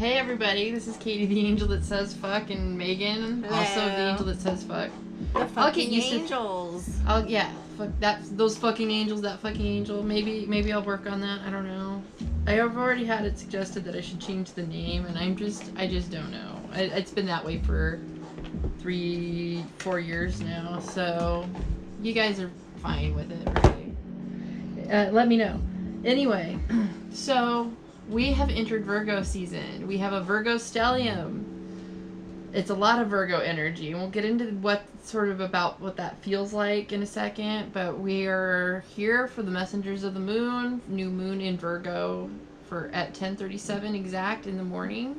Hey everybody, this is Katie, the angel that says fuck, and Megan, Hello. also the angel that says fuck. The fucking used to- angels. Oh yeah, fuck that. Those fucking angels, that fucking angel. Maybe I'll work on that. I don't know. I have already had it suggested that I should change the name, and I just don't know. It's been that way for 3-4 years now, so you guys are fine with it, right? Let me know. Anyway, so we have entered Virgo season. We have a Virgo stellium. It's a lot of Virgo energy, and we'll get into what that feels like in a second, but we are here for the messengers of the moon, new moon in Virgo at 10:37 exact in the morning.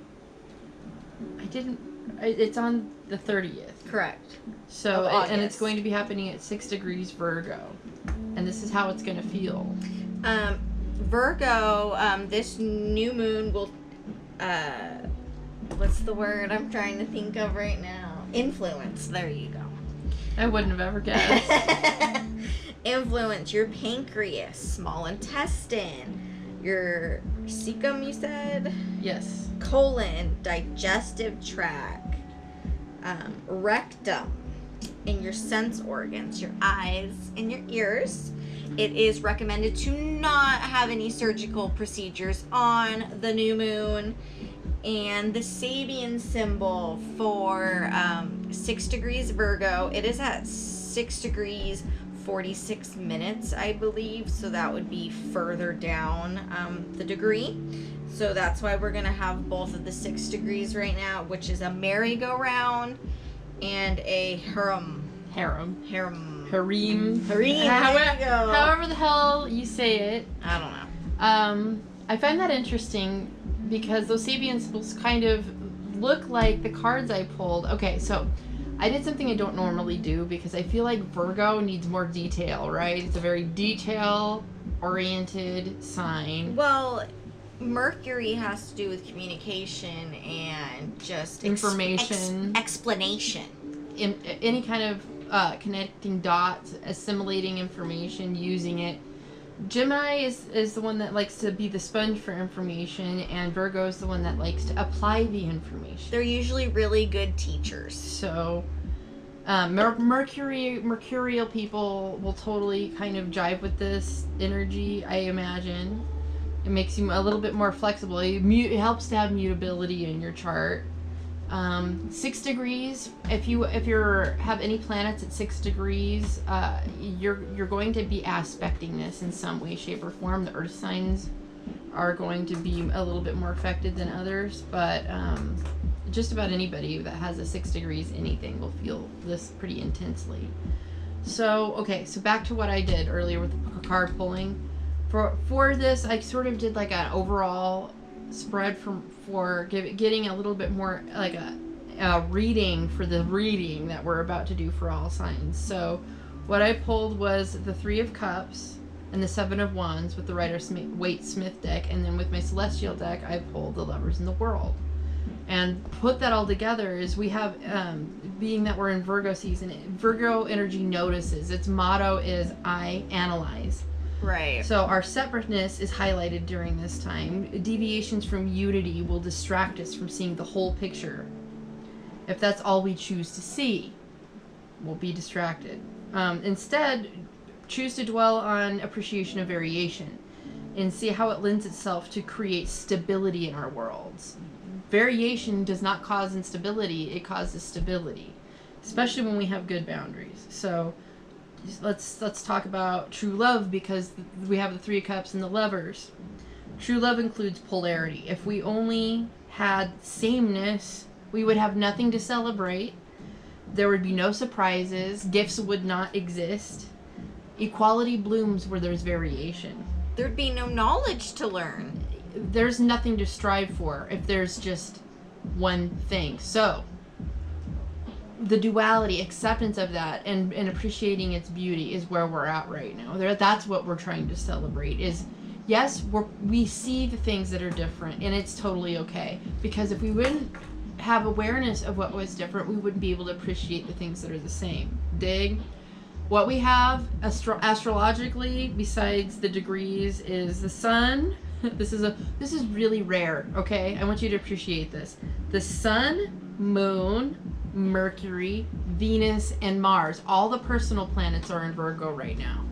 It's on the 30th. Correct. So, Of and it's August. going to be happening at 6 degrees Virgo. And this is how it's going to feel. Virgo, this new moon will, what's the word I'm trying to think of right now? Influence. There you go. I wouldn't have ever guessed. Influence your pancreas, small intestine, your cecum, you said? Yes. Colon, digestive tract, rectum, and your sense organs, your eyes and your ears. It is recommended to not have any surgical procedures on the new moon. And the Sabian symbol for 6 degrees Virgo, it is at 6 degrees 46 minutes, I believe. So that would be further down the degree. So that's why we're going to have both of the 6 degrees right now, which is a merry-go-round and a harem. Harem. Harem. There you go. However the hell you say it. I don't know. I find that interesting because those Sabian symbols kind of look like the cards I pulled. Okay, so I did something I don't normally do because I feel like Virgo needs more detail, right? It's a very detail-oriented sign. Well, Mercury has to do with communication and just Information. Explanation. Any kind of connecting dots, assimilating information, using it. Gemini is the one that likes to be the sponge for information, and Virgo is the one that likes to apply the information. They're usually really good teachers. So, mercurial people will totally kind of jive with this energy, I imagine. It makes you a little bit more flexible. It helps to have mutability in your chart. 6 degrees. If you have any planets at 6 degrees, you're going to be aspecting this in some way, shape, or form. The Earth signs are going to be a little bit more affected than others, but just about anybody that has a 6 degrees anything will feel this pretty intensely. So okay, so back to what I did earlier with the card pulling. For this, I sort of did like an overall spread for getting a little bit more like a reading for the reading that we're about to do for all signs. So what I pulled was the 3 of Cups and the 7 of Wands with the Rider-Waite-Smith deck, and then with my Celestial deck I pulled the Lovers in the World. And put that all together is we have, being that we're in Virgo season, Virgo energy notices. Its motto is I analyze. Right. So our separateness is highlighted during this time. Deviations from unity will distract us from seeing the whole picture. If that's all we choose to see, we'll be distracted. Instead, choose to dwell on appreciation of variation and see how it lends itself to create stability in our worlds. Variation does not cause instability, it causes stability, especially when we have good boundaries. So let's talk about true love, because we have the 3 of Cups and the Lovers. True love includes polarity. If we only had sameness, we would have nothing to celebrate. There would be no surprises. Gifts would not exist. Equality blooms where there's variation. There'd be no knowledge to learn. There's nothing to strive for if there's just one thing. So the duality, acceptance of that, and appreciating its beauty is where we're at right now. That's what we're trying to celebrate. Is yes, we see the things that are different, and it's totally okay. Because if we wouldn't have awareness of what was different, we wouldn't be able to appreciate the things that are the same. Dig? What we have astrologically, besides the degrees, is the sun, this is really rare, okay? I want you to appreciate this. The Sun, Moon, Mercury, Venus, and Mars, all the personal planets are in Virgo right now.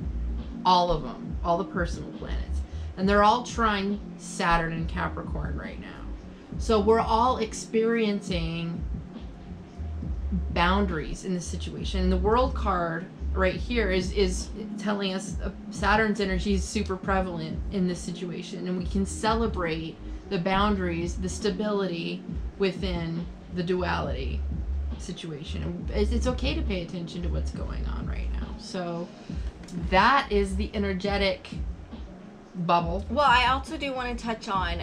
All of them, all the personal planets. And they're all trying Saturn and Capricorn right now. So we're all experiencing boundaries in this situation. And the World card right here is telling us Saturn's energy is super prevalent in this situation, and we can celebrate the boundaries, the stability within the duality situation. It's okay to pay attention to what's going on right now. So that is the energetic bubble. Well, I also do want to touch on,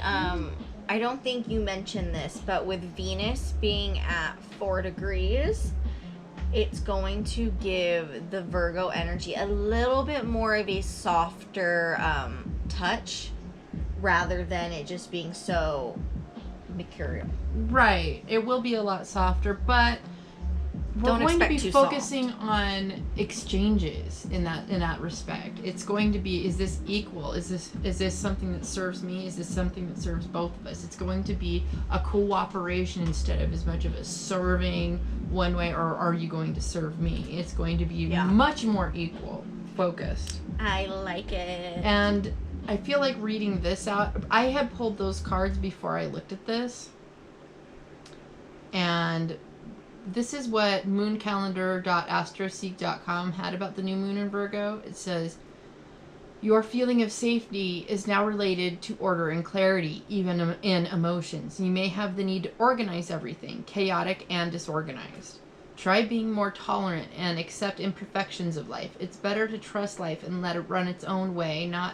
I don't think you mentioned this, but with Venus being at 4 degrees, it's going to give the Virgo energy a little bit more of a softer touch, rather than it just being so mercurial. Right. It will be a lot softer, but we're going to be focusing on exchanges in that respect. It's going to be, is this equal? Is this something that serves me? Is this something that serves both of us? It's going to be a cooperation instead of as much of a serving one way, or are you going to serve me? It's going to be much more equal, focused. I like it. And I feel like reading this out, I had pulled those cards before I looked at this. And this is what mooncalendar.astroseek.com had about the new moon in Virgo. It says, your feeling of safety is now related to order and clarity, even in emotions. You may have the need to organize everything, chaotic and disorganized. Try being more tolerant and accept imperfections of life. It's better to trust life and let it run its own way. Not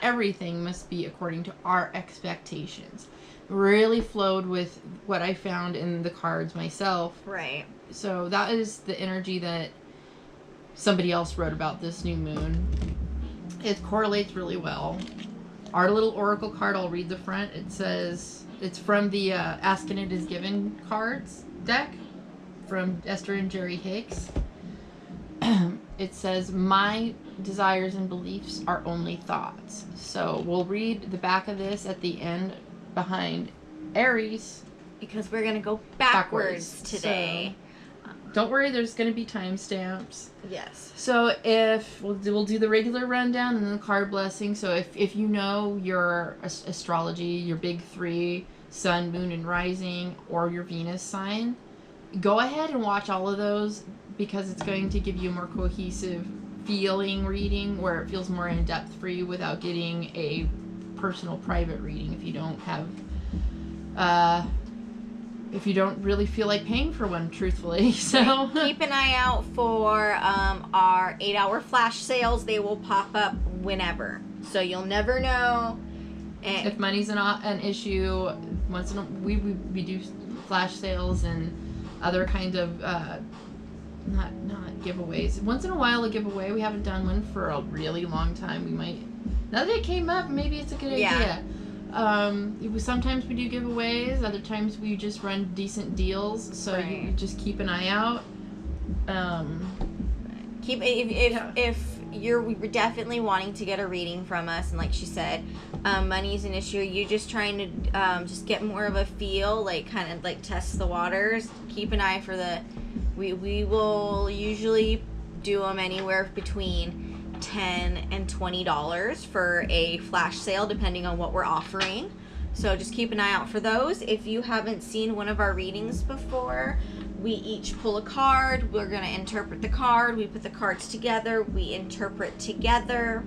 everything must be according to our expectations. Really flowed with what I found in the cards myself. Right. So that is the energy that somebody else wrote about this new moon. It correlates really well. Our little oracle card, I'll read the front. It says, it's from the Ask and It Is Given cards deck from Esther and Jerry Hicks. It says, my desires and beliefs are only thoughts. So we'll read the back of this at the end behind Aries, because we're gonna go backwards today. So, don't worry, there's gonna be timestamps. Yes. So if we'll do the regular rundown and then the card blessing. So if you know your astrology, your big 3, sun, moon, and rising, or your Venus sign, go ahead and watch all of those, because it's going to give you a more cohesive feeling reading where it feels more in depth for you without getting a personal private reading if you don't have if you don't really feel like paying for one, truthfully. So keep an eye out for our 8-hour flash sales. They will pop up whenever, so you'll never know. And if money's an issue, once in a, we do flash sales and other kinds of not giveaways. Once in a while a giveaway. We haven't done one for a really long time. We might, now that it came up, maybe it's a good idea. Sometimes we do giveaways, other times we just run decent deals, so you just keep an eye out. If you're definitely wanting to get a reading from us, and like she said, money's an issue, you're just trying to just get more of a feel, like kind of like test the waters, keep an eye for we will usually do them anywhere between $10 and $20 for a flash sale, depending on what we're offering. So just keep an eye out for those. If you haven't seen one of our readings before, we each pull a card. We're going to interpret the card. We put the cards together. We interpret together.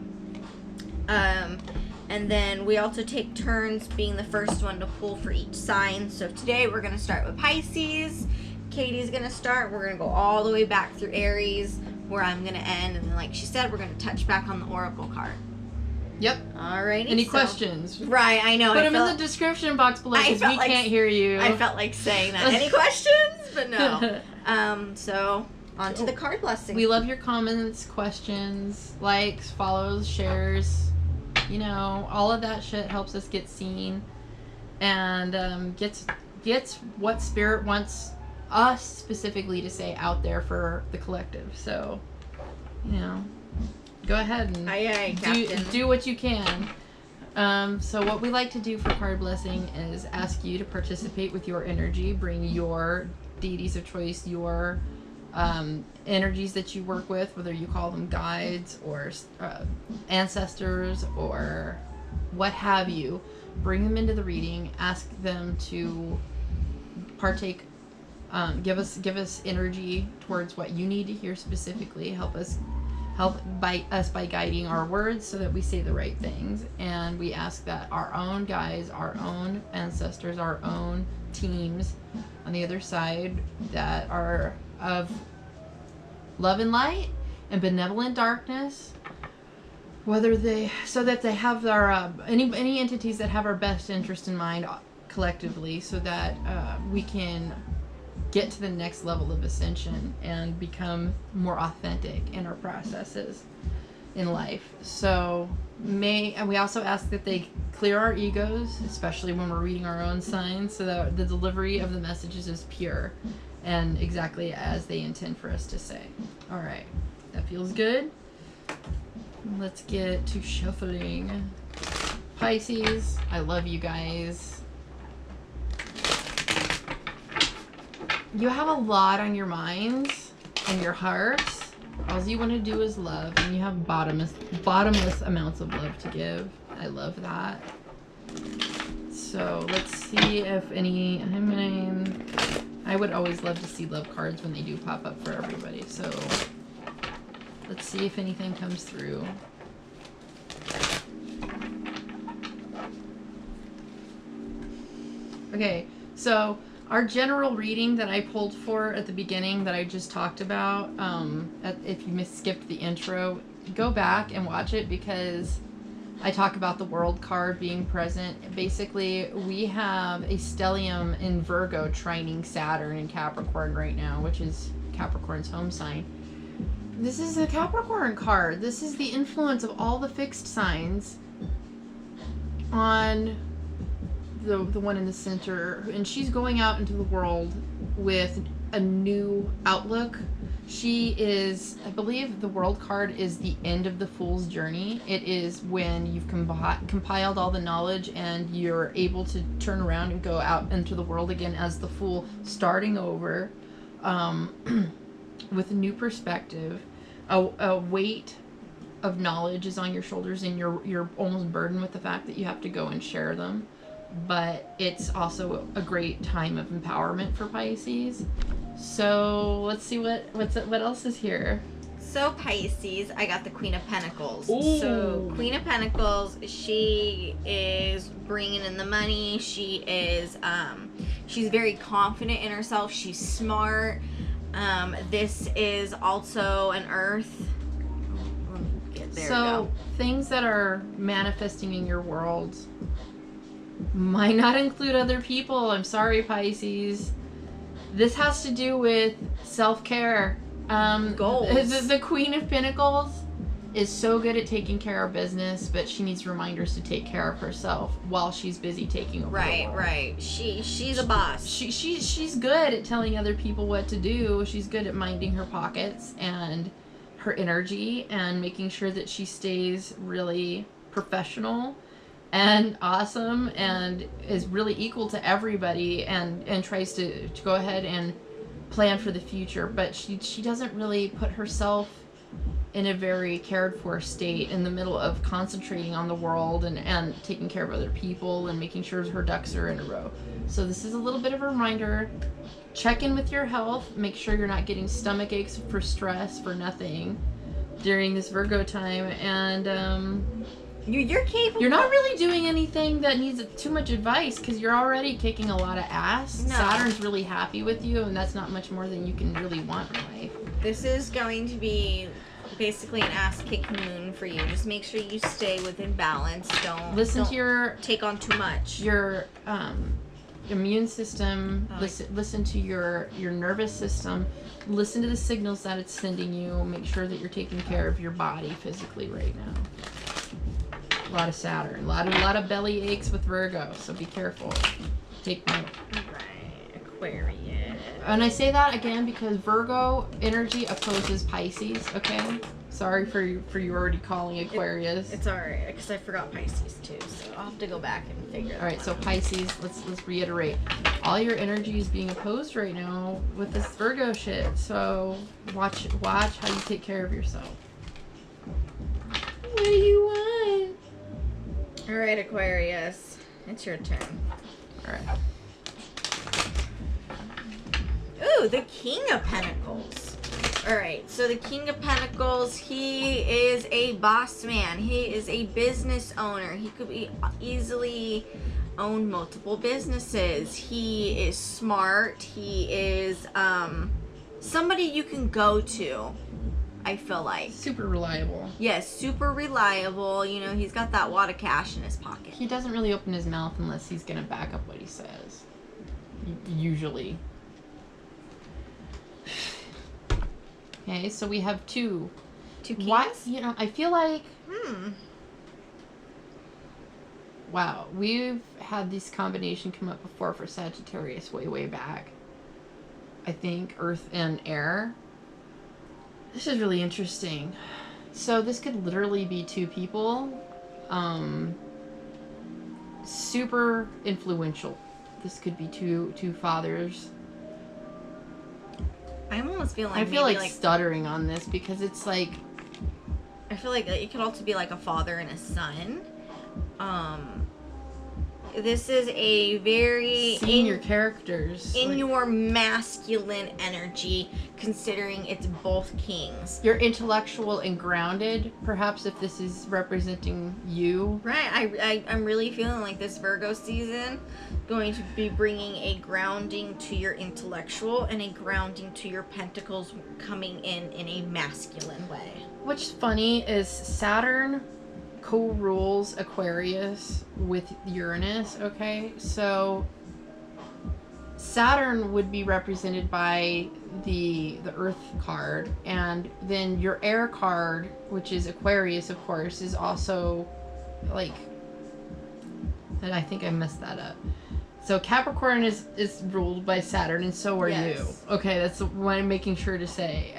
And then we also take turns being the first one to pull for each sign. So today we're going to start with Pisces. Katie's going to start. We're going to go all the way back through Aries, where I'm going to end. And then, like she said, we're going to touch back on the oracle card. Yep. Alrighty. Any questions? Right, I know. Put them in the description box below, because we can't hear you. I felt like saying that. Any questions? But no. So, on to the card blessing. We love your comments, questions, likes, follows, shares. You know, all of that shit helps us get seen. And gets what Spirit wants us specifically to say out there for the collective. So, you know, go ahead and aye, Captain. do what you can. So what we like to do for card blessing is ask you to participate with your energy. Bring your deities of choice, your energies that you work with, whether you call them guides or ancestors or what have you. Bring them into the reading. Ask them to partake. Give us energy towards what you need to hear specifically. Help by guiding our words so that we say the right things. And we ask that our own guides, our own ancestors, our own teams on the other side that are of love and light and benevolent darkness, so that they have our any entities that have our best interest in mind collectively, so that we can get to the next level of ascension and become more authentic in our processes in life. So and we also ask that they clear our egos, especially when we're reading our own signs, so that the delivery of the messages is pure and exactly as they intend for us to say. All right, that feels good. Let's get to shuffling. Pisces, I love you guys. You have a lot on your minds and your hearts. All you want to do is love, and you have bottomless amounts of love to give. I love that. So let's see if I would always love to see love cards when they do pop up for everybody. So let's see if anything comes through. Okay, so our general reading that I pulled for at the beginning that I just talked about, if you skipped the intro, go back and watch it because I talk about the world card being present. Basically, we have a stellium in Virgo trining Saturn in Capricorn right now, which is Capricorn's home sign. This is a Capricorn card. This is the influence of all the fixed signs on the one in the center, and she's going out into the world with a new outlook. She is, I believe the world card is the end of the fool's journey. It is when you've compiled all the knowledge and you're able to turn around and go out into the world again as the fool, starting over with a new perspective. A weight of knowledge is on your shoulders, and you're almost burdened with the fact that you have to go and share them. But it's also a great time of empowerment for Pisces. So let's see what else is here. So Pisces, I got the Queen of Pentacles. Ooh. So Queen of Pentacles, she is bringing in the money. She is, she's very confident in herself. She's smart. This is also an Earth. So things that are manifesting in your world might not include other people. I'm sorry, Pisces. This has to do with self-care. Goals. The Queen of Pentacles is so good at taking care of business, but she needs reminders to take care of herself while she's busy taking over. Right. She's a boss. She's good at telling other people what to do. She's good at minding her pockets and her energy and making sure that she stays really professional and awesome and is really equal to everybody and tries to go ahead and plan for the future. But she doesn't really put herself in a very cared for state in the middle of concentrating on the world and taking care of other people and making sure her ducks are in a row. So this is a little bit of a reminder. Check in with your health. Make sure you're not getting stomach aches for stress for nothing during this Virgo time. And you're capable. You're not really doing anything that needs too much advice because you're already kicking a lot of ass. No. Saturn's really happy with you, and that's not much more than you can really want in life. This is going to be basically an ass-kicking moon for you. Just make sure you stay within balance. Don't take on too much. Your immune system. Listen to your nervous system. Listen to the signals that it's sending you. Make sure that you're taking care of your body physically right now. A lot of Saturn, a lot of belly aches with Virgo, so be careful. Take note. Right, Aquarius. And I say that again because Virgo energy opposes Pisces, okay? Sorry for you already calling Aquarius. It's alright, because I forgot Pisces too, so I'll have to go back and figure that Alright, so out. Pisces, let's reiterate. All your energy is being opposed right now with this Virgo shit. So watch how you take care of yourself. What do you want? Alright, Aquarius. It's your turn. Alright. Ooh, the King of Pentacles. Alright, so the King of Pentacles, he is a boss man. He is a business owner. He could be easily own multiple businesses. He is smart. He is somebody you can go to, I feel like. Super reliable. Yes, super reliable. You know, he's got that wad of cash in his pocket. He doesn't really open his mouth unless he's gonna back up what he says. Usually. Okay, so we have two. Two kings? What? You know, I feel like... Wow, we've had this combination come up before for Sagittarius way back. I think Earth and Air. This is really interesting. So this could literally be two people. Super influential. This could be two fathers. I'm almost feeling like I feel maybe like stuttering on this because it's like... I feel like it could also be like a father and a son. This is a very senior characters. in like, your masculine energy, considering it's both kings. you're intellectual and grounded, perhaps, if this is representing you. Right. I'm really feeling like this Virgo season going to be bringing a grounding to your intellectual and a grounding to your pentacles, coming in a masculine way. What's funny is Saturn co-rules Aquarius with Uranus, okay? So Saturn would be represented by the Earth card, and then your air card, which is Aquarius, of course, is also like... And I think I messed that up. So Capricorn is ruled by Saturn, and so are Yes. you. Okay, that's what I'm making sure to say.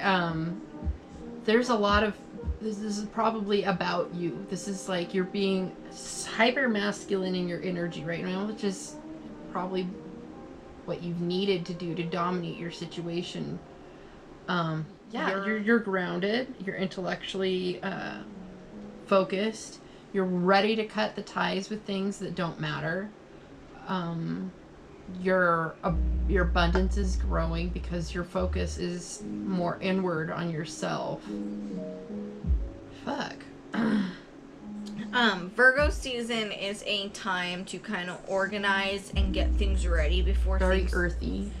There's a lot of... This is probably about you. This is like you're being hyper masculine in your energy right now, which is probably what you've needed to do to dominate your situation. You're grounded. You're intellectually focused. You're ready to cut the ties with things that don't matter. Your abundance is growing because your focus is more inward on yourself. Fuck. Virgo season is a time to kind of organize and get things ready before Very things, earthy.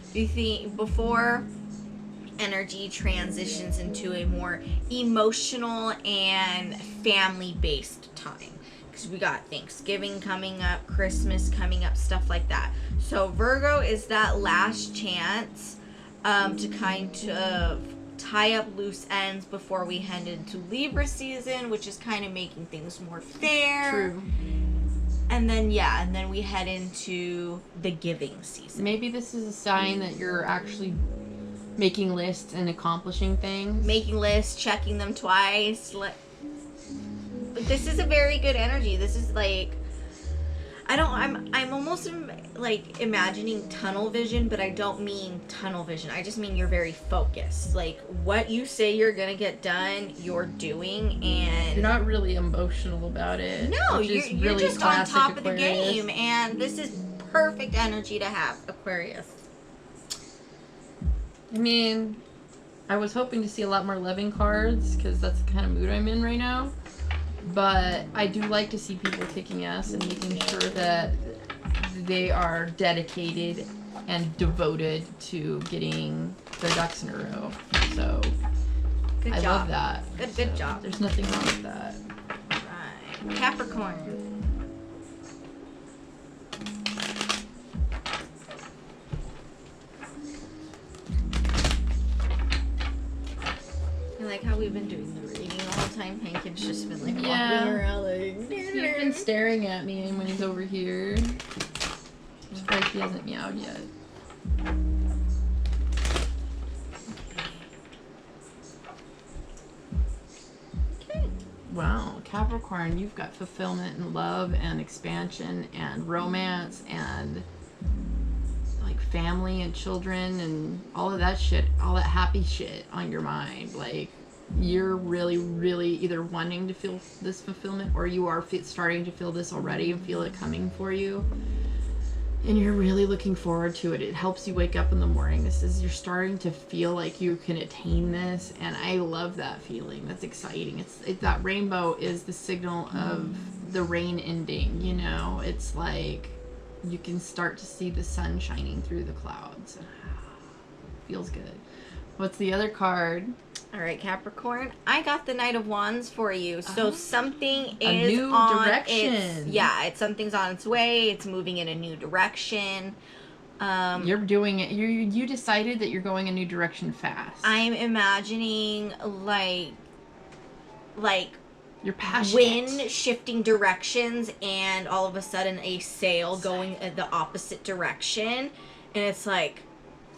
before energy transitions into a more emotional and family-based time. Because we got Thanksgiving coming up, Christmas coming up, stuff like that. So Virgo is that last chance to kind of tie up loose ends before we head into Libra season, which is kind of making things more fair. True. And then we head into the giving season. Maybe this is a sign that you're actually making lists and accomplishing things. Making lists, checking them twice. But this is a very good energy. This is like, I'm almost like imagining tunnel vision, but I don't mean tunnel vision. I just mean you're very focused. Like what you say you're gonna get done, you're doing, and You're not really emotional about it. no, which is you're really just on classic top of the Aquarius. game, and this is perfect energy to have, Aquarius. I mean, I was hoping to see a lot more loving cards because that's the kind of mood I'm in right now. But I do like to see people kicking ass and making sure that they are dedicated and devoted to getting their ducks in a row. So Good I job. love that. Good So job. There's nothing wrong with that. Right. Capricorn. I like how we've been doing the reading the whole time. Hankins just been like Yeah. walking around like. He's been staring at me when he's over here. Just like he hasn't meowed yet. Wow, Capricorn, you've got fulfillment and love and expansion and romance and like family and children and all of that shit, all that happy shit on your mind. Like, you're really, really either wanting to feel this fulfillment or you are starting to feel this already and feel it coming for you. And you're really looking forward to it. It helps you wake up in the morning. You're starting to feel like you can attain this, and I love that feeling. That's exciting. That rainbow is the signal of the rain ending. You know, it's like you can start to see the sun shining through the clouds. Feels good. What's the other card? All right, Capricorn, I got the Knight of Wands for you. So something is a new direction. Something's on its way. It's moving in a new direction. You're doing it. You decided that you're going a new direction fast. I'm imagining like you're passionate. Wind shifting directions, and all of a sudden a sail going the opposite direction, and it's like.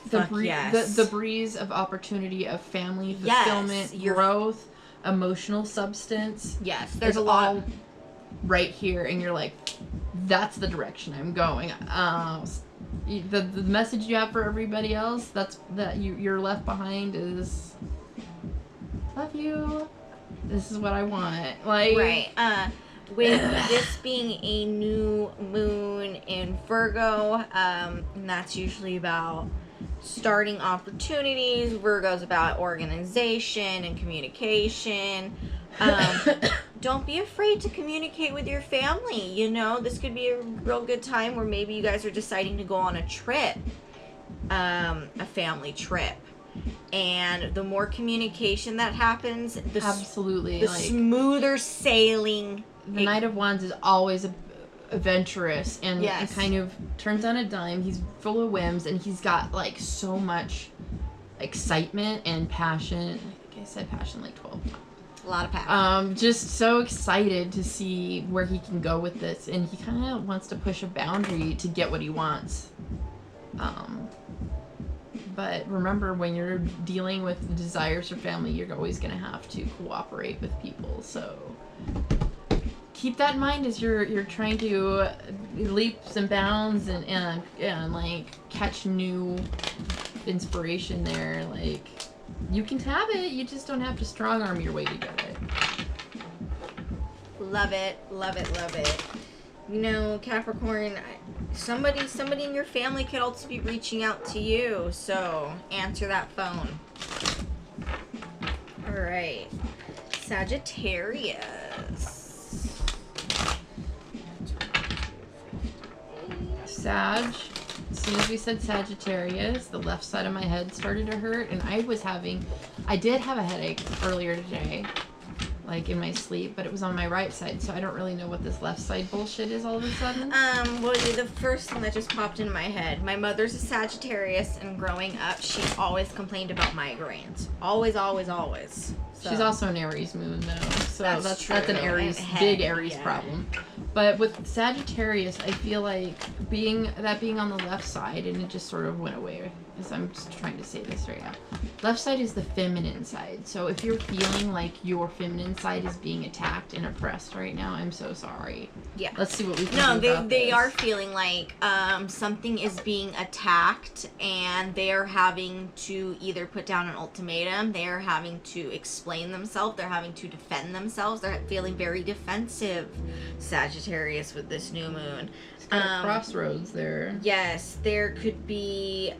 The breeze of opportunity, of family fulfillment, growth, emotional substance. Yes, there's a lot right here, and you're like, that's the direction I'm going. The message you have for everybody else, you're left behind is, love you. This is what I want. Like, right. With this being a new moon in Virgo, and that's usually about starting opportunities. Virgo's about organization and communication. Don't be afraid to communicate with your family. You know, this could be a real good time where maybe you guys are deciding to go on a trip, a family trip. And the more communication that happens, the smoother sailing. The Knight of Wands is always adventurous and kind of turns on a dime. He's full of whims, and he's got like so much excitement and passion. I think I said passion like 12 times. A lot of passion. Just so excited to see where he can go with this, and he kind of wants to push a boundary to get what he wants. But remember, when you're dealing with the desires for family, you're always going to have to cooperate with people. So keep that in mind as you're trying to leaps and bounds and like catch new inspiration there. Like, you can have it, you just don't have to strong arm your way to get it. Love it, love it, love it. You know, Capricorn, somebody in your family could also be reaching out to you, so answer that phone. All right, Sagittarius. Sag, as soon as we said Sagittarius, the left side of my head started to hurt, and I did have a headache earlier today, like in my sleep, but it was on my right side, so I don't really know what this left side bullshit is all of a sudden. Well, the first thing that just popped into my head, my mother's a Sagittarius, and growing up, she always complained about migraines. Always, always, always. So. She's also an Aries moon, though, so that's an Aries, big Aries problem. But with Sagittarius, I feel like being on the left side, and it just sort of went away, as I'm just trying to say this right now. Left side is the feminine side. So if you're feeling like your feminine side is being attacked and oppressed right now, I'm so sorry. Yeah. Let's see what we can do about they this. are feeling like something is being attacked, and they are having to either put down an ultimatum, they are having to explain themselves, they're having to defend themselves, they're feeling very defensive, Sagittarius, with this new moon. It's kind of crossroads there. Yes, there could be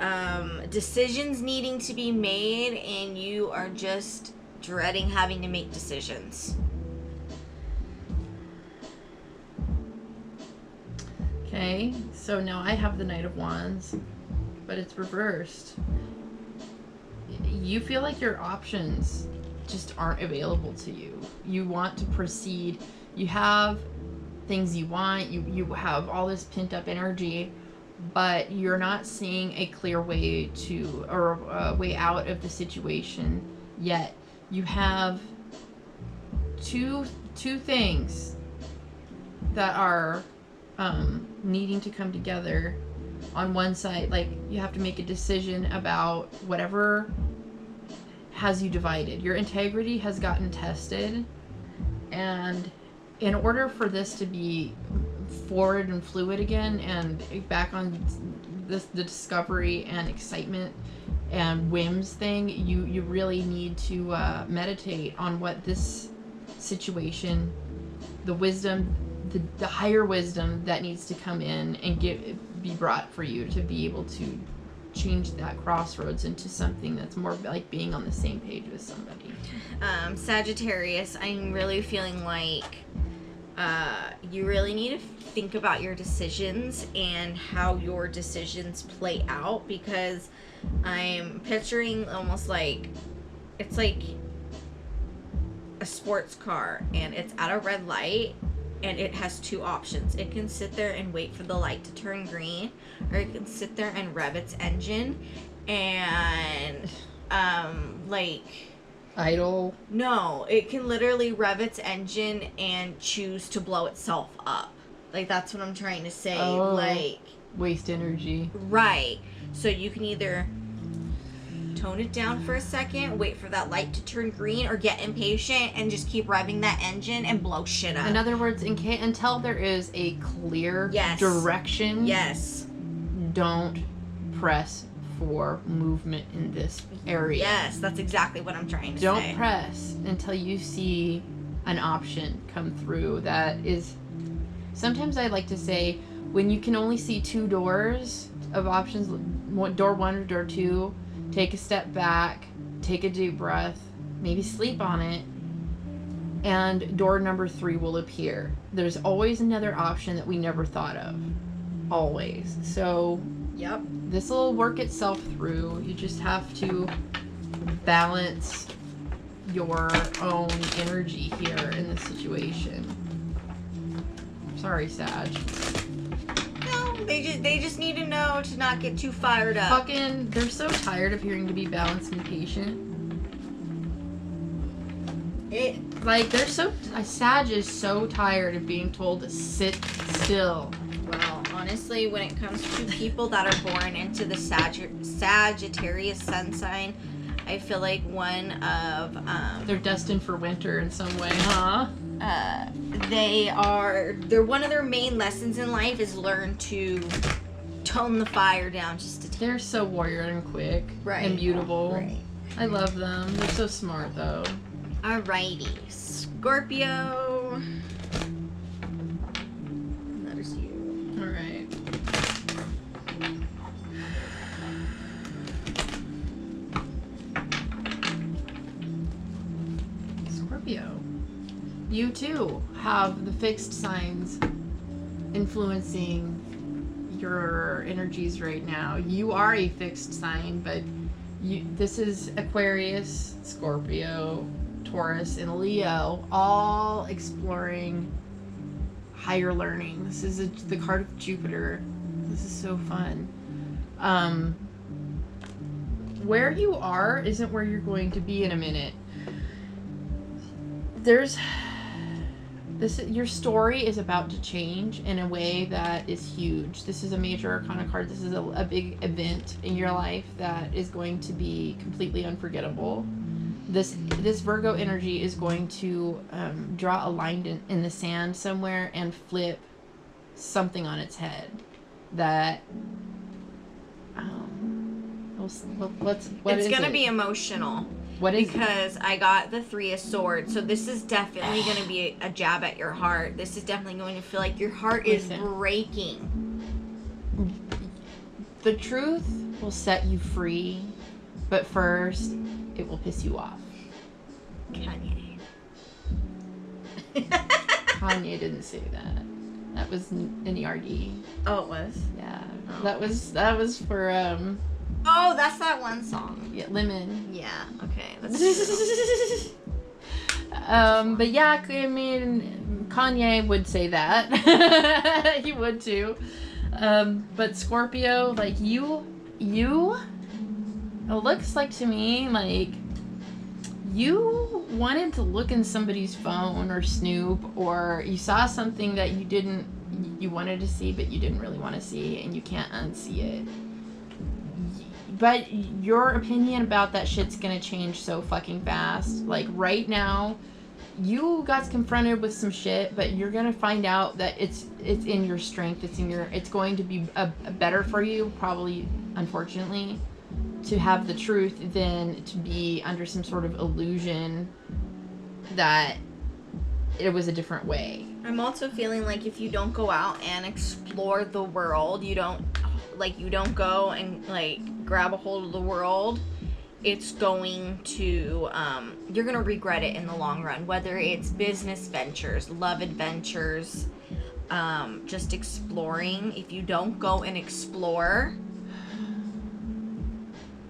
decisions needing to be made, and you are just dreading having to make decisions. Okay, so now I have the Knight of Wands, but it's reversed. You feel like your options just aren't available to you. You want to proceed. You have things you want. You have all this pent up energy, but you're not seeing a clear way to, or a way out of the situation yet. You have two things that are needing to come together on one side. Like, you have to make a decision about whatever has you divided. Your integrity has gotten tested, And in order for this to be forward and fluid again and back on the discovery and excitement and whims thing, you really need to meditate on what this situation, the wisdom, the higher wisdom that needs to come in and be brought for you to be able to change that crossroads into something that's more like being on the same page with somebody. Sagittarius, I'm really feeling like you really need to think about your decisions and how your decisions play out, because I'm picturing almost like it's like a sports car and it's at a red light and it has two options. It can sit there and wait for the light to turn green, or it can sit there and rev its engine and like idle. No, it can literally rev its engine and choose to blow itself up. Like, that's what I'm trying to say. Like, waste energy. Right. So you can either tone it down for a second, wait for that light to turn green, or get impatient and just keep revving that engine and blow shit up. In other words, until there is a clear direction, don't press for movement in this area. Yes, that's exactly what I'm trying to say. Don't press until you see an option come through that is... Sometimes I like to say, when you can only see two doors of options, door 1 or door 2, take a step back, take a deep breath, maybe sleep on it, and door number 3 will appear. There's always another option that we never thought of. Always. So, yep, this will work itself through. You just have to balance your own energy here in this situation. Sorry, Sag. No, they just need to know to not get too fired up. They're so tired of hearing to be balanced and patient. Sag is so tired of being told to sit still. Well, honestly, when it comes to people that are born into the Sagittarius sun sign, I feel like they're destined for winter in some way, huh? They're one of their main lessons in life is learn to tone the fire down just a tad. They're so warrior and quick, right, and mutable. Right. I love them. They're so smart, though. Alrighty, Scorpio. That is you. All right. Scorpio. You too have the fixed signs influencing your energies right now. You are a fixed sign, but this is Aquarius, Scorpio, Taurus, and Leo, all exploring higher learning. This is the card of Jupiter. This is so fun. Where you are isn't where you're going to be in a minute. Your story is about to change in a way that is huge. This is a major arcana card. This is a big event in your life that is going to be completely unforgettable. This Virgo energy is going to draw a line in the sand somewhere and flip something on its head. That it's going to be emotional. What is because I got the 3 of Swords, so this is definitely going to be a jab at your heart. This is definitely going to feel like your heart is breaking. The truth will set you free, but first, it will piss you off. Kanye. Kanye didn't say that. That was in ERD. Oh, it was? Yeah. Oh. That was for Oh, that's that one song. Yeah, Lemon. Yeah. Okay. That's but yeah, I mean, Kanye would say that. He would too. But Scorpio, like you, it looks like to me like you wanted to look in somebody's phone or snoop, or you saw something that you wanted to see, but you didn't really want to see, and you can't unsee it. But your opinion about that shit's gonna change so fucking fast. Like right now, you got confronted with some shit, but you're gonna find out that it's in your strength. It's going to be a better for you, probably, unfortunately, to have the truth than to be under some sort of illusion that it was a different way. I'm also feeling like if you don't go out and explore the world, you don't go and like grab a hold of the world, it's going to you're gonna regret it in the long run, whether it's business ventures, love adventures, just exploring. If you don't go and explore,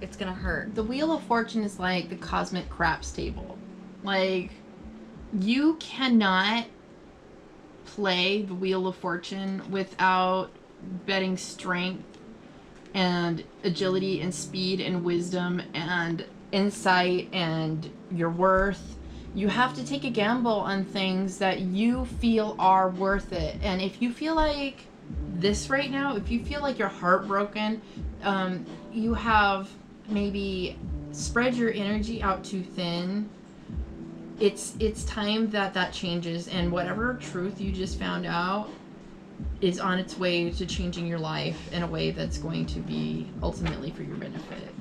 it's gonna hurt. The Wheel of Fortune is like the cosmic craps table. Like, you cannot play the Wheel of Fortune without betting strength and agility and speed and wisdom and insight and your worth. You have to take a gamble on things that you feel are worth it. And if you feel like this right now, if you feel like you're heartbroken, you have maybe spread your energy out too thin. It's time that changes, and whatever truth you just found out is on its way to changing your life in a way that's going to be ultimately for your benefit.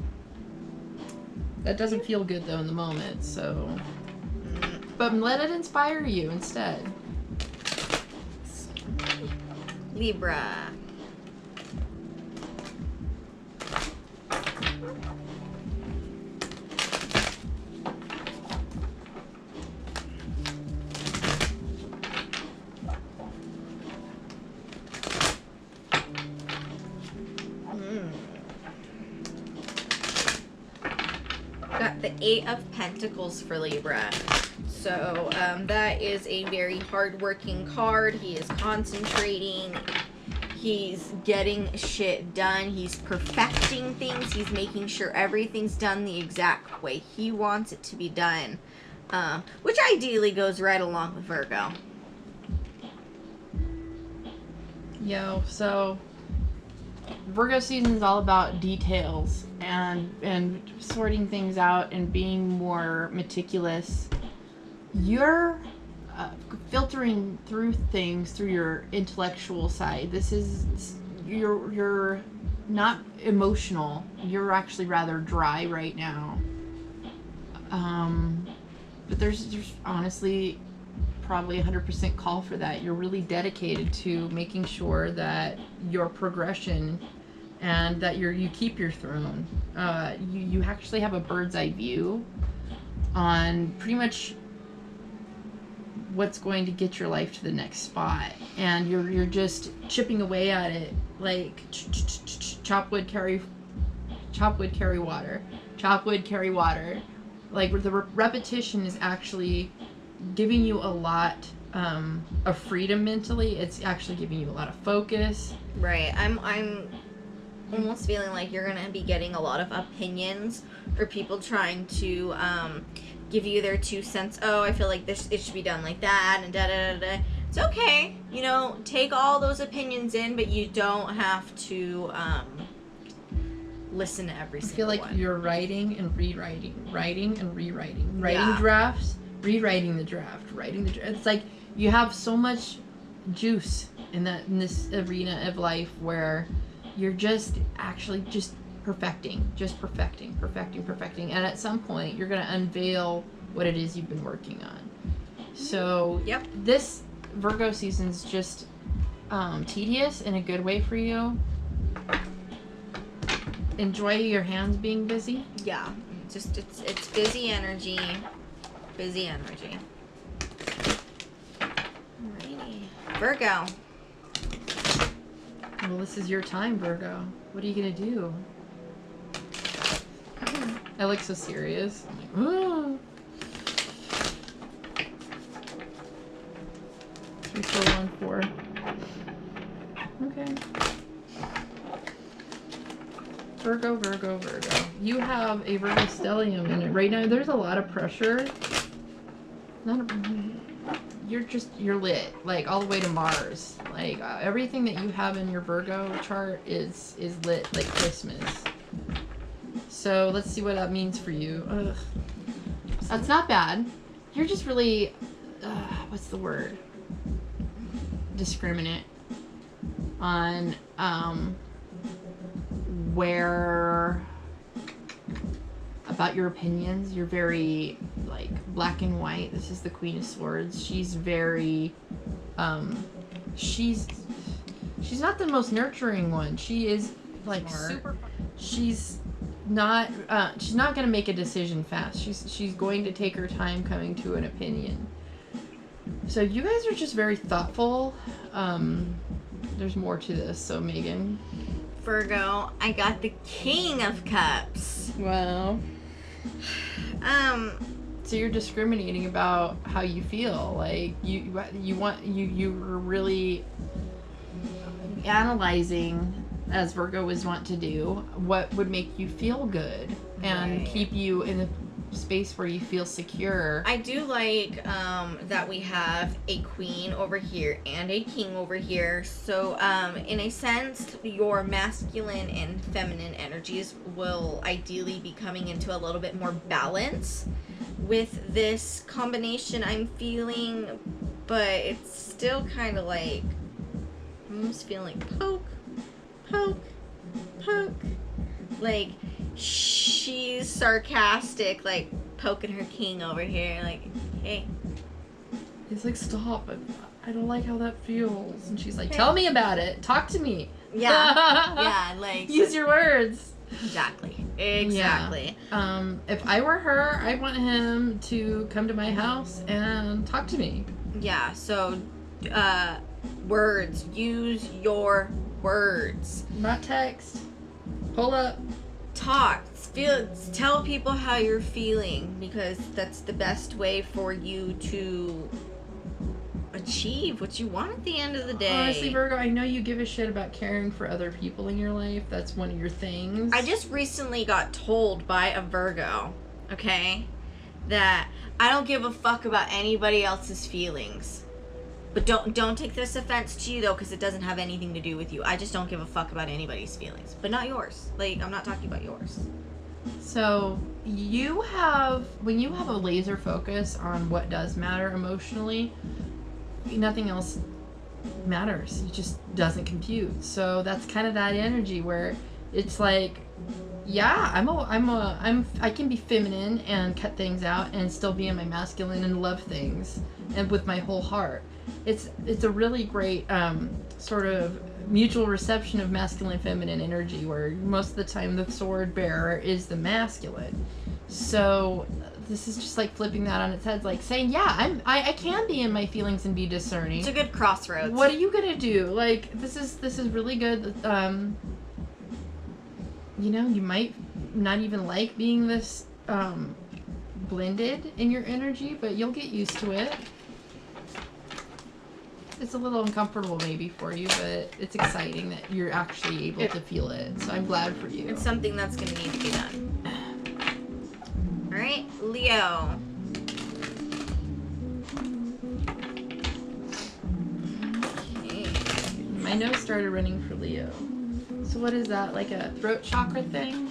That doesn't feel good though in the moment, so but let it inspire you instead. Libra. Got the 8 of Pentacles for Libra. So that is a very hardworking card. He is concentrating. He's getting shit done. He's perfecting things. He's making sure everything's done the exact way he wants it to be done. Which ideally goes right along with Virgo. So Virgo season is all about details and sorting things out and being more meticulous. You're filtering through things through your intellectual side. This is you're not emotional. You're actually rather dry right now. But there's honestly probably 100% call for that. You're really dedicated to making sure that your progression and that you keep your throne. You actually have a bird's eye view on pretty much what's going to get your life to the next spot, and you're just chipping away at it like chop wood, carry water. Like the repetition is actually giving you a lot of freedom mentally. It's actually giving you a lot of focus. Right. I'm almost feeling like you're gonna be getting a lot of opinions or people trying to give you their 2 cents. Oh, I feel like it should be done like that, and da da da da. It's okay, take all those opinions in, but you don't have to listen to every single one. I feel like you're writing and rewriting, writing Yeah. drafts, rewriting the draft, It's like you have so much juice in this arena of life where you're just actually perfecting. And at some point, you're going to unveil what it is you've been working on. So, yep. This Virgo season's just tedious in a good way for you. Enjoy your hands being busy. Yeah. Just, it's busy energy. Alrighty. Virgo. Well, this is your time, Virgo. What are you going to do? I look so serious. I'm like, oh. 3, 4, 1, 4. Okay. Virgo. You have a Virgo stellium in it. Right now, there's a lot of pressure. You're lit, like, all the way to Mars. Like, everything that you have in your Virgo chart is lit like Christmas. So let's see what that means for you. Ugh. That's not bad. You're just really what's the word? Discriminate on where about your opinions. You're very like black and white. This is the Queen of Swords. She's very she's not the most nurturing one. She is like super. She's not going to make a decision fast. She's going to take her time coming to an opinion. So you guys are just very thoughtful. There's more to this. So Megan, Virgo, I got the King of Cups. wow. So you're discriminating about how you feel. Like you're really analyzing, as Virgo is wont to do, what would make you feel good and keep you in a space where you feel secure. I do like that we have a queen over here and a king over here. So in a sense, your masculine and feminine energies will ideally be coming into a little bit more balance with this combination I'm feeling, but it's still kind of like, I'm almost feeling like poke. Like, she's sarcastic, like poking her king over here, like, hey. He's like, stop, I don't like how that feels. And she's like, tell me about it. Talk to me. Yeah. Yeah, like. Use your words. Exactly. Yeah. If I were her, I'd want him to come to my house and talk to me. Yeah, so, words. Use your words. Not text. Pull up. Talk. Tell people how you're feeling, because that's the best way for you to achieve what you want at the end of the day. Honestly, Virgo, I know you give a shit about caring for other people in your life. That's one of your things. I just recently got told by a Virgo, okay, that I don't give a fuck about anybody else's feelings. But don't take this offense to you, though, because it doesn't have anything to do with you. I just don't give a fuck about anybody's feelings. But not yours. Like, I'm not talking about yours. So, when you have a laser focus on what does matter emotionally, nothing else matters. It just doesn't compute. So, that's kind of that energy where it's like, yeah, I can be feminine and cut things out and still be in my masculine and love things and with my whole heart. It's a really great sort of mutual reception of masculine and feminine energy, where most of the time the sword bearer is the masculine. So this is just like flipping that on its head, like saying, yeah, I can be in my feelings and be discerning. It's a good crossroads. What are you gonna do? Like, this is really good. You might not even like being this blended in your energy, but you'll get used to it. It's a little uncomfortable maybe for you, but it's exciting that you're actually able to feel it. So I'm glad for you. It's something that's going to need to be done. All right, Leo. Okay. My nose started running for Leo. So what is that, like a throat chakra thing?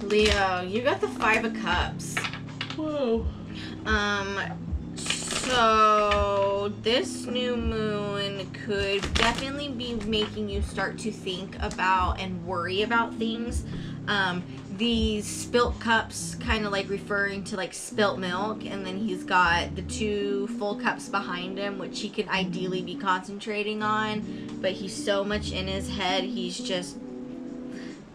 Leo, you got the 5 of Cups. Whoa. So this new moon could definitely be making you start to think about and worry about things. These spilt cups kind of like referring to like spilt milk, and then he's got the 2 full cups behind him, which he could ideally be concentrating on, but he's so much in his head, he's just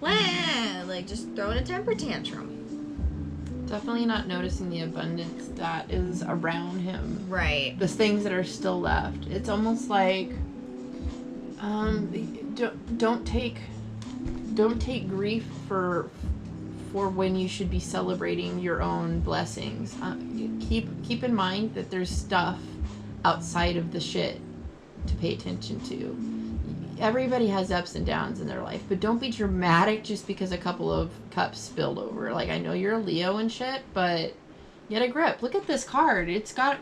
like just throwing a temper tantrum. Definitely not noticing the abundance that is around him. Right. The things that are still left. It's almost like don't take grief for when you should be celebrating your own blessings. Keep in mind that there's stuff outside of the shit to pay attention to. Everybody has ups and downs in their life, but don't be dramatic just because a couple of cups spilled over. Like, I know you're a Leo and shit, but Get a grip. Look at this card. It's got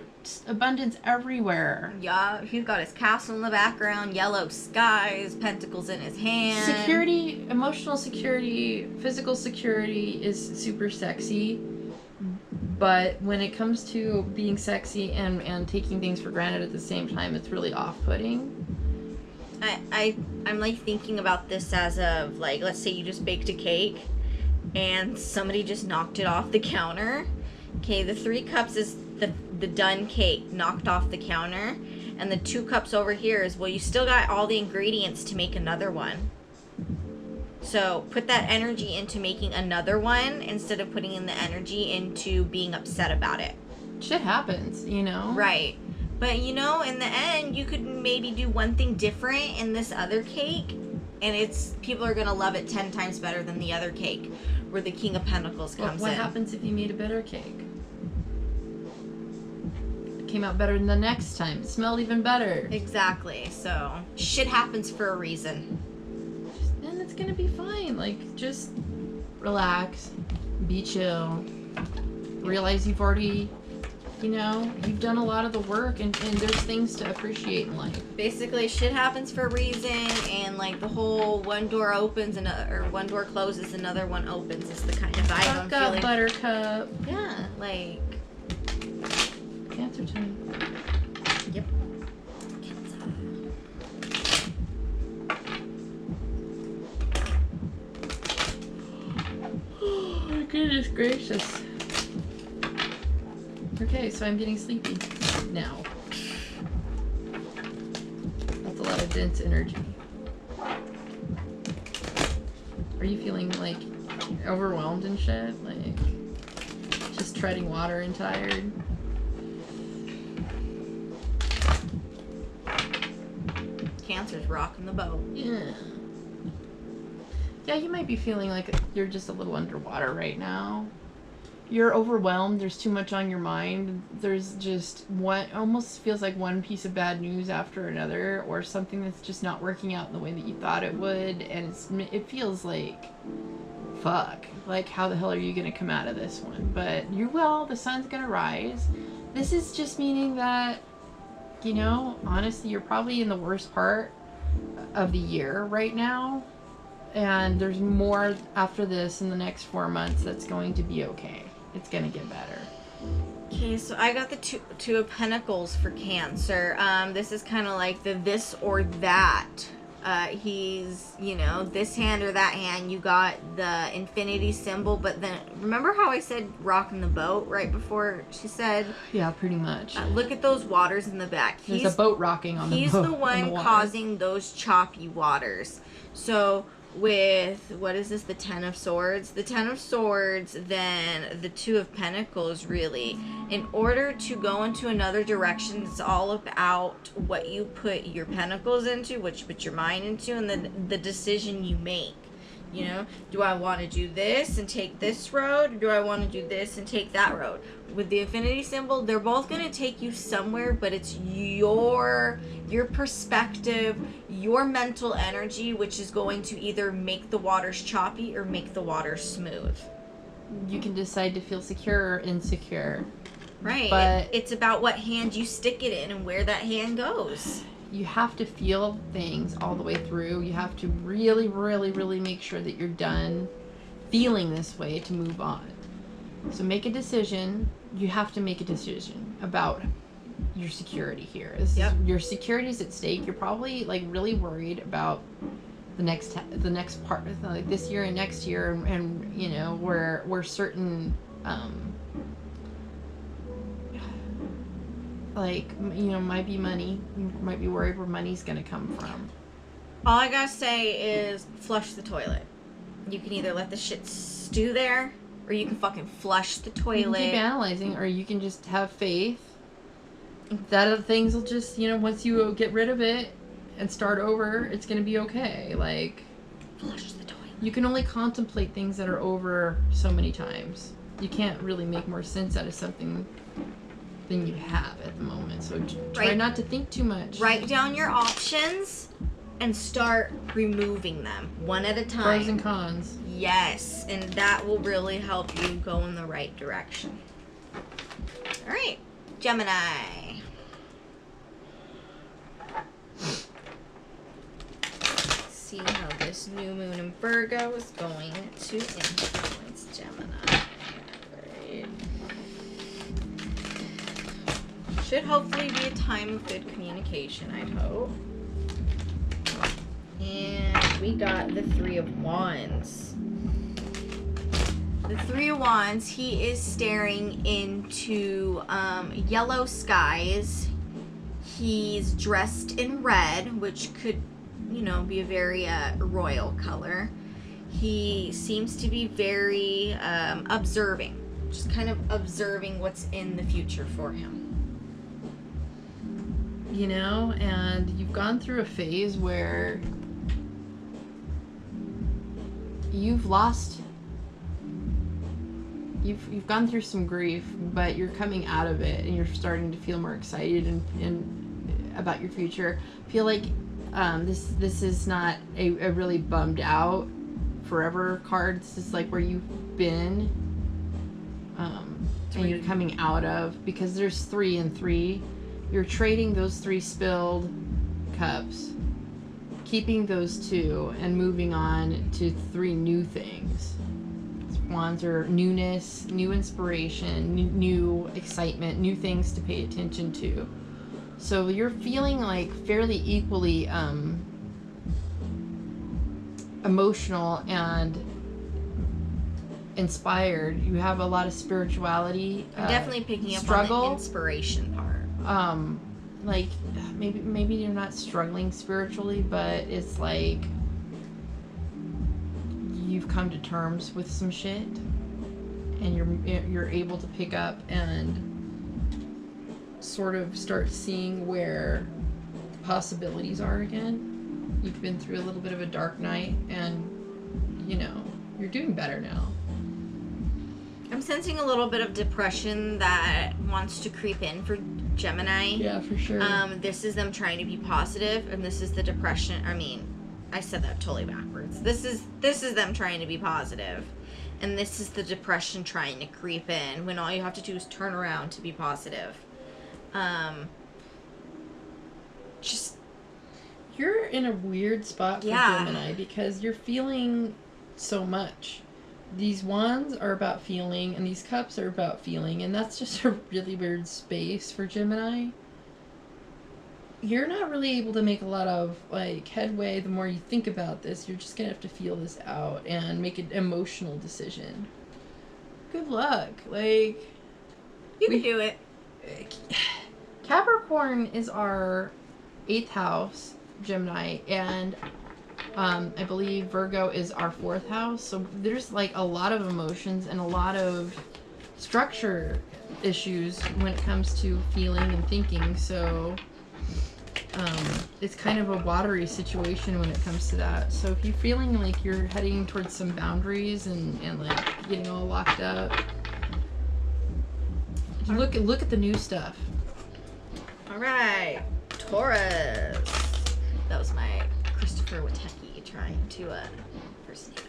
abundance everywhere. Yeah, he's got his castle in the background, yellow skies, pentacles in his hand. Security, emotional security, physical security is super sexy. But when it comes to being sexy and taking things for granted at the same time, it's really off-putting. I'm like thinking about this as of like, let's say you just baked a cake and somebody just knocked it off the counter. Okay, the 3 cups is the done cake knocked off the counter, and the 2 cups over here is, well, you still got all the ingredients to make another one. So put that energy into making another one instead of putting in the energy into being upset about it. Shit happens, you know? Right. But, you know, in the end, you could maybe do one thing different in this other cake, and people are going to love it 10 times better than the other cake, where the King of Pentacles comes in. What happens if you made a better cake? It came out better than the next time. It smelled even better. Exactly. So, shit happens for a reason. And it's going to be fine. Like, just relax, be chill, realize you've already... You know, you've done a lot of the work, and there's things to appreciate in life. Basically, shit happens for a reason, and like the whole one door opens or one door closes, another one opens is the kind of vibe I'm feeling. Buttercup. Yeah, like Cancer time. Yep. Oh, goodness gracious. Okay, so I'm getting sleepy now. That's a lot of dense energy. Are you feeling like overwhelmed and shit? Like just treading water and tired? Cancer's rocking the boat. Yeah. Yeah, you might be feeling like you're just a little underwater right now. You're overwhelmed. There's too much on your mind. There's just almost feels like one piece of bad news after another, or something that's just not working out in the way that you thought it would, and it feels like, fuck. Like, how the hell are you gonna come out of this one? But you will. The sun's gonna rise. This is just meaning that, you know, honestly, you're probably in the worst part of the year right now, and there's more after this in the next 4 months that's going to be okay. It's gonna get better. Okay, so I got the two of Pentacles for Cancer. This is kind of like the this or that. He's, you know, this hand or that hand. You got the infinity symbol, but then remember how I said rocking the boat right before she said? Yeah, pretty much. Look at those waters in the back. There's a boat rocking on the boat. He's the one causing those choppy waters. So with, what is this, the 10 of Swords? The 10 of Swords, then the 2 of Pentacles, really. In order to go into another direction, it's all about what you put your pentacles into, what you put your mind into, and then the decision you make. You know, do I want to do this and take this road, or do I want to do this and take that road? With the infinity symbol, they're both going to take you somewhere, but it's your perspective, your mental energy, which is going to either make the waters choppy or make the waters smooth. You can decide to feel secure or insecure. Right. But it's about what hand you stick it in and where that hand goes. You have to feel things all the way through. You have to really, really, really make sure that you're done feeling this way to move on. So make a decision. You have to make a decision about your security here. Your security is at stake. You're probably like really worried about the next part, like this year and next year, and you know where certain like, you know, might be money. You might be worried where money's gonna come from. All I gotta say is flush the toilet. You can either let the shit stew there, or you can fucking flush the toilet. You can keep analyzing, or you can just have faith that things will just, you know, once you get rid of it and start over, it's gonna be okay. Like, flush the toilet. You can only contemplate things that are over so many times. You can't really make more sense out of something than you have at the moment. So try not to think too much. Write down your options and start removing them one at a time. Pros and cons. Yes, and that will really help you go in the right direction. All right, Gemini. Let's see how this new moon in Virgo is going to influence Gemini. Right. Should hopefully be a time of good communication, I'd hope. And we got the Three of Wands. The Three of Wands, he is staring into yellow skies. He's dressed in red, which could, you know, be a very royal color. He seems to be very observing, just kind of observing what's in the future for him. You know, and you've gone through a phase where you've gone through some grief, but you're coming out of it and you're starting to feel more excited and about your future. I feel like this is not a really bummed out forever card. This is like where you've been and you're coming out of, because there's 3 and 3. You're trading those 3 spilled cups, keeping those 2, and moving on to 3 new things. Wands are newness, new inspiration, new excitement, new things to pay attention to. So you're feeling like fairly equally emotional and inspired. You have a lot of spirituality. I'm definitely picking up struggle. on the inspiration part. Like maybe you're not struggling spiritually, but it's like you've come to terms with some shit, and you're able to pick up and sort of start seeing where the possibilities are again. You've been through a little bit of a dark night, and you know, you're doing better now. I'm sensing a little bit of depression that wants to creep in for Gemini. Yeah, for sure. This is them trying to be positive, and this is the depression. I mean, I said that totally backwards. This is them trying to be positive, and this is the depression trying to creep in when all you have to do is turn around to be positive. Just You're in a weird spot for Gemini because you're feeling so much. These wands are about feeling, and these cups are about feeling, and that's just a really weird space for Gemini. You're not really able to make a lot of like headway. The more you think about this, you're just gonna have to feel this out and make an emotional decision. Good luck. Like, you can do it. Capricorn is our 8th house, Gemini, and I believe Virgo is our 4th house. So there's like a lot of emotions and a lot of structure issues when it comes to feeling and thinking. So it's kind of a watery situation when it comes to that. So if you're feeling like you're heading towards some boundaries and like getting all locked up, look at the new stuff. All right, Taurus. That was my Christopher Witecki trying to impersonate him.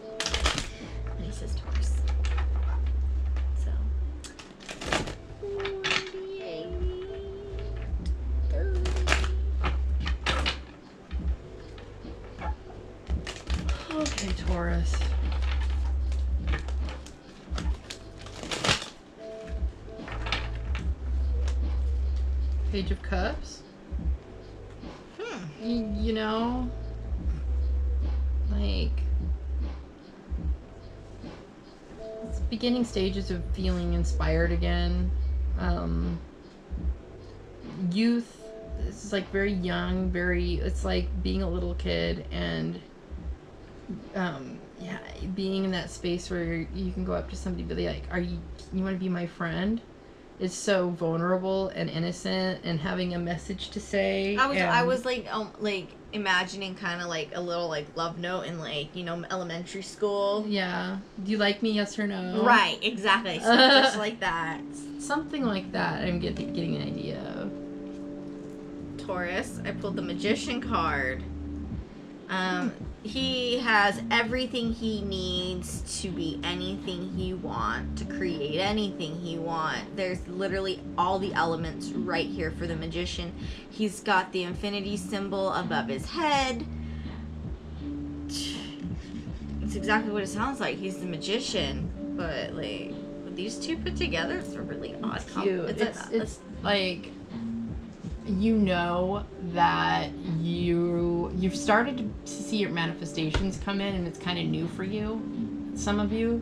And he says Taurus. So. 48, 30. Okay, Taurus. Page of Cups. You know, like, it's beginning stages of feeling inspired again. Youth, this is like very young, it's like being a little kid, and being in that space where you can go up to somebody and be like, you want to be my friend? It's so vulnerable and innocent, and having a message to say. I was like imagining kind of like a little like love note in like, you know, elementary school. Yeah. Do you like me? Yes or no? Right. Exactly. So just like that. Something like that. I'm getting an idea of. Taurus. I pulled the Magician card. he has everything he needs to be anything he wants, to create anything he wants. There's literally all the elements right here for the magician. He's got the infinity symbol above his head. It's exactly what it sounds like. He's the magician, but like these two put together, it's a really odd cute. It's like, you know that you've started to see your manifestations come in, and it's kind of new for you, some of you,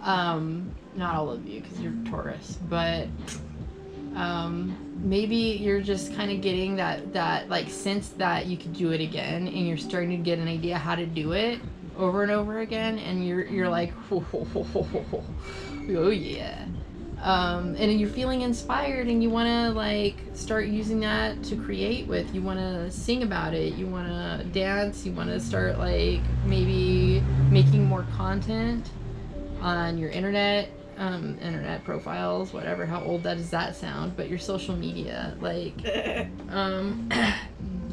not all of you because you're Taurus, but maybe you're just kind of getting that like sense that you could do it again, and you're starting to get an idea how to do it over and over again, and you're like, oh yeah. And you're feeling inspired, and you want to like start using that to create with. You want to sing about it, you want to dance, you want to start like maybe making more content on your internet profiles, whatever. How old does that sound? But your social media, like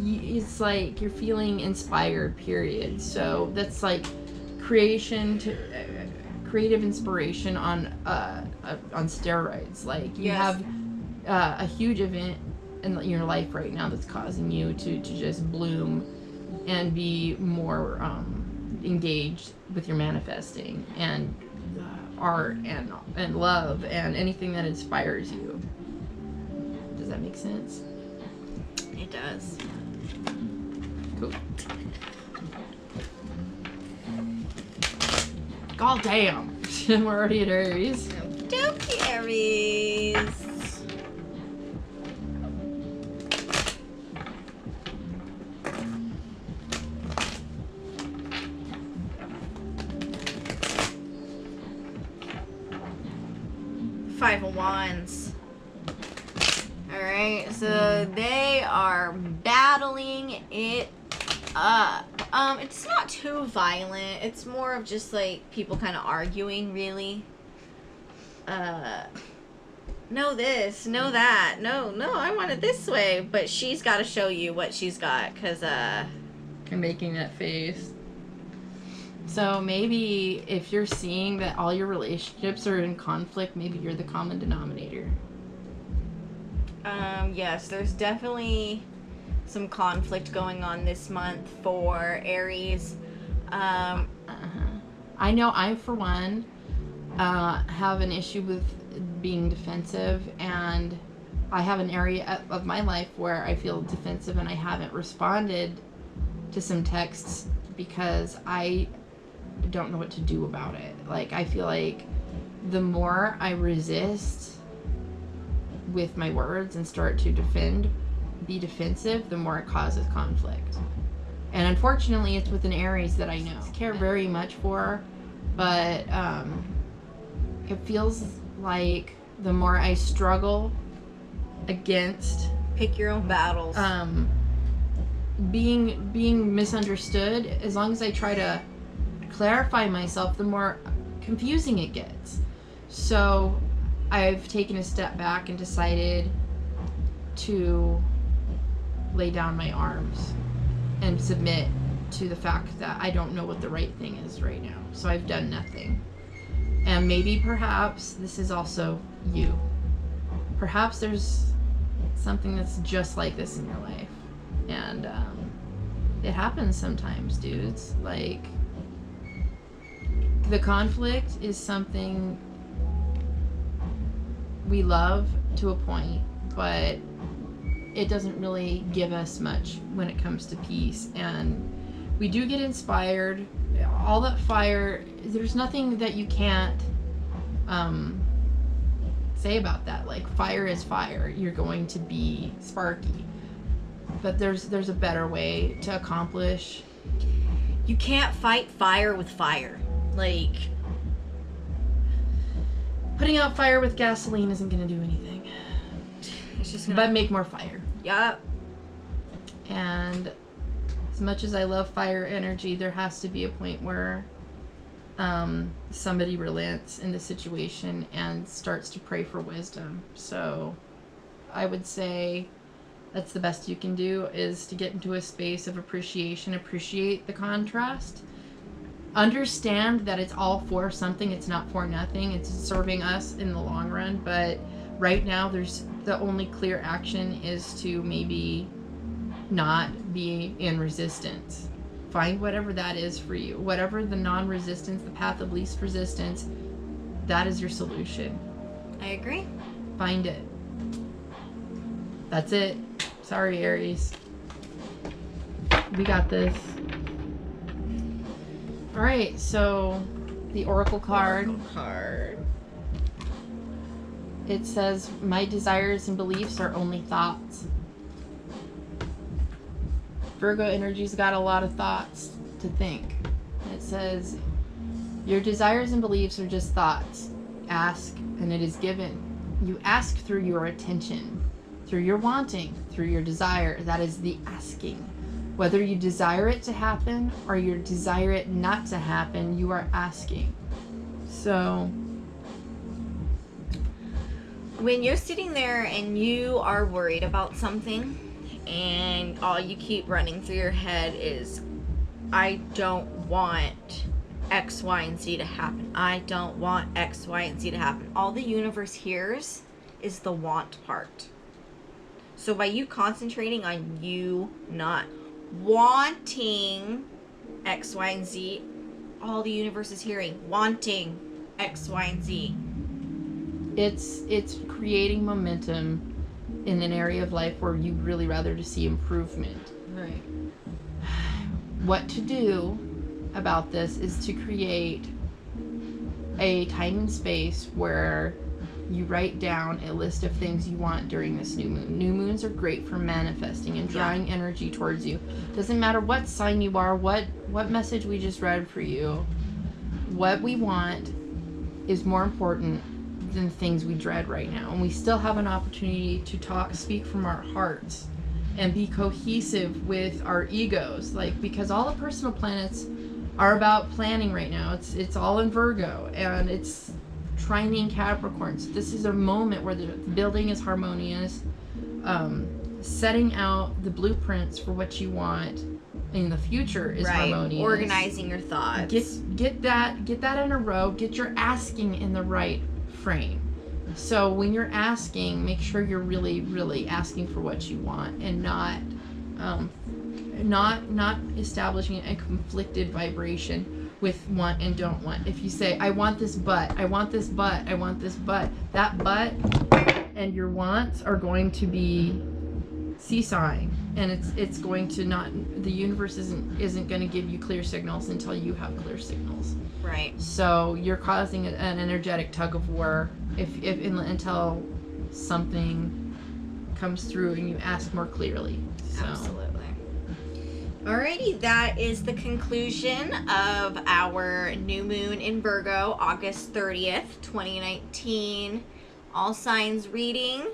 it's like you're feeling inspired, period. So that's like creative inspiration on steroids. Like you have a huge event in your life right now that's causing you to just bloom and be more engaged with your manifesting and art and love and anything that inspires you. Does that make sense? It does. Cool. God damn. We're already at Aries. Okie Aries. Five of Wands. Alright, so they are battling it up. It's not too violent. It's more of just like people kind of arguing, really. No this, no that, no, I want it this way. But she's got to show you what she's got, because, You're making that face. So maybe if you're seeing that all your relationships are in conflict, maybe you're the common denominator. Yes, there's definitely some conflict going on this month for Aries. I know I, for one, have an issue with being defensive, and I have an area of my life where I feel defensive, and I haven't responded to some texts because I don't know what to do about it. Like, I feel like the more I resist with my words and start to be defensive, the more it causes conflict. And unfortunately, it's with an Aries that I know. I care very much for, but it feels like the more I struggle against Pick your own battles. Being misunderstood, as long as I try to clarify myself, the more confusing it gets. So I've taken a step back and decided to lay down my arms and submit to the fact that I don't know what the right thing is right now. So I've done nothing. And maybe perhaps this is also you. Perhaps there's something that's just like this in your life. And it happens sometimes, dudes. Like, the conflict is something we love to a point, but it doesn't really give us much when it comes to peace. And we do get inspired. All that fire, there's nothing that you can't say about that. Like, fire is fire. You're going to be sparky. But there's a better way to accomplish. You can't fight fire with fire. Like, putting out fire with gasoline isn't going to do anything. It's just gonna... But make more fire. Yup. And as much as I love fire energy, there has to be a point where somebody relents in the situation and starts to pray for wisdom. So I would say That's the best you can do, is to get into a space of appreciation, appreciate the contrast. Understand that it's all for something, it's not for nothing, it's serving us in the long run, but right now there's the only clear action is to maybe not be in resistance. Find whatever that is for you. Whatever the non-resistance, the path of least resistance, that is your solution. I agree. Find it. That's it. Sorry, Aries. We got this. All right, so the Oracle card. It says, my desires and beliefs are only thoughts. Virgo energy's got a lot of thoughts to think. It says, your desires and beliefs are just thoughts. Ask, and it is given. You ask through your attention, through your wanting, through your desire. That is the asking. Whether you desire it to happen or you desire it not to happen, you are asking. So, when you're sitting there and you are worried about something and all you keep running through your head is, I don't want X, Y, and Z to happen. I don't want X, Y, and Z to happen. All the universe hears is the want part. So by you concentrating on you not wanting X, Y, and Z, all the universe is hearing, wanting X, Y, and Z. It's creating momentum in an area of life where you'd really rather to see improvement. Right. What to do about this is to create a time and space where you write down a list of things you want during this new moon. New moons are great for manifesting and drawing energy towards you. Doesn't matter what sign you are, what message we just read for you. What we want is more important than things we dread right now. And we still have an opportunity to speak from our hearts and be cohesive with our egos. Because all the personal planets are about planning right now. It's all in Virgo, and it's trining Capricorn. So this is a moment where the building is harmonious, setting out the blueprints for what you want in the future is harmonious. Organizing your thoughts. Get that in a row. Get your asking in the right frame. So when you're asking, make sure you're really, really asking for what you want, and not establishing a conflicted vibration with want and don't want. If you say, I want this but, I want this but, I want this but, that but and your wants are going to be seesawing, and it's going to not, the universe isn't going to give you clear signals until you have clear signals. Right. So you're causing an energetic tug of war until something comes through and you ask more clearly. So. Absolutely. Alrighty, that is the conclusion of our new moon in Virgo, August 30th, 2019. All signs reading.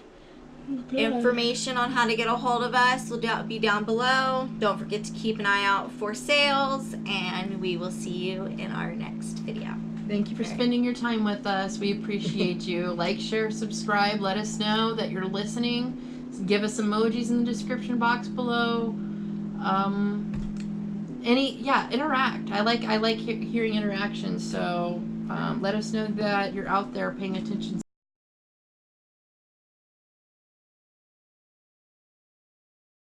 Okay. Information on how to get a hold of us will be down below. Don't forget to keep an eye out for sales, and we will see you in our next video. Thank you for spending your time with us. We appreciate you. Like, share, subscribe. Let us know that you're listening. Give us emojis in the description box below. Interact. I like hearing interactions. So let us know that you're out there paying attention